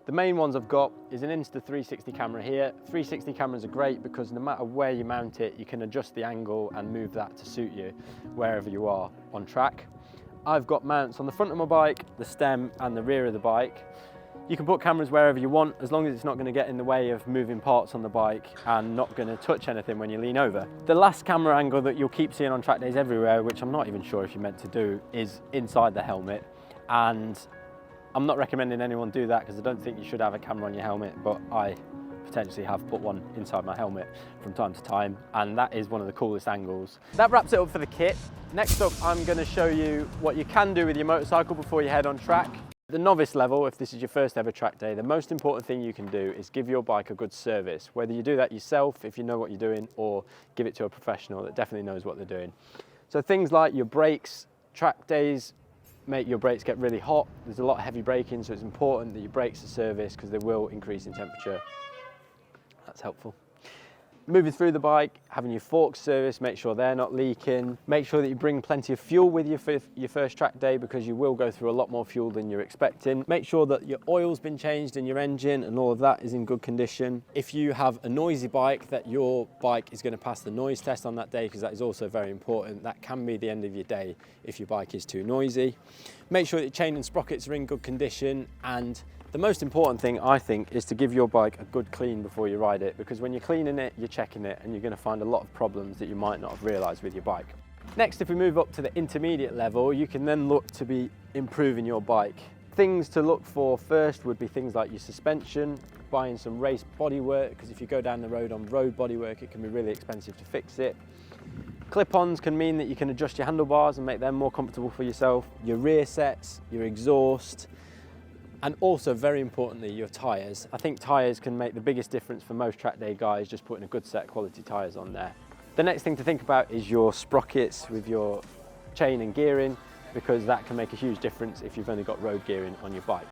The main ones I've got is an Insta360 camera here. 360 cameras are great because no matter where you mount it, you can adjust the angle and move that to suit you wherever you are on track. I've got mounts on the front of my bike, the stem and the rear of the bike. You can put cameras wherever you want as long as it's not going to get in the way of moving parts on the bike and not going to touch anything when you lean over. The last camera angle that you'll keep seeing on track days everywhere, which I'm not even sure if you're meant to do, is inside the helmet. And I'm not recommending anyone do that because I don't think you should have a camera on your helmet, but I potentially have put one inside my helmet from time to time, and that is one of the coolest angles. That wraps it up for the kit. Next up, I'm going to show you what you can do with your motorcycle before you head on track. At the novice level, if this is your first ever track day, the most important thing you can do is give your bike a good service. Whether you do that yourself, if you know what you're doing, or give it to a professional that definitely knows what they're doing. So things like your brakes, track days, make your brakes get really hot. There's a lot of heavy braking, so it's important that your brakes are serviced because they will increase in temperature. That's helpful. Moving through the bike, having your forks serviced, make sure they're not leaking. Make sure that you bring plenty of fuel with you for your first track day because you will go through a lot more fuel than you're expecting. Make sure that your oil's been changed in your engine and all of that is in good condition. If you have a noisy bike, that your bike is going to pass the noise test on that day because that is also very important. That can be the end of your day if your bike is too noisy. Make sure that your chain and sprockets are in good condition, and the most important thing, I think, is to give your bike a good clean before you ride it, because when you're cleaning it, you're checking it, and you're going to find a lot of problems that you might not have realised with your bike. Next, if we move up to the intermediate level, you can then look to be improving your bike. Things to look for first would be things like your suspension, buying some race bodywork, because if you go down the road on road bodywork, it can be really expensive to fix it. Clip-ons can mean that you can adjust your handlebars and make them more comfortable for yourself, your rear sets, your exhaust, and also, very importantly, your tyres. I think tyres can make the biggest difference for most track day guys, just putting a good set of quality tyres on there. The next thing to think about is your sprockets with your chain and gearing, because that can make a huge difference if you've only got road gearing on your bike.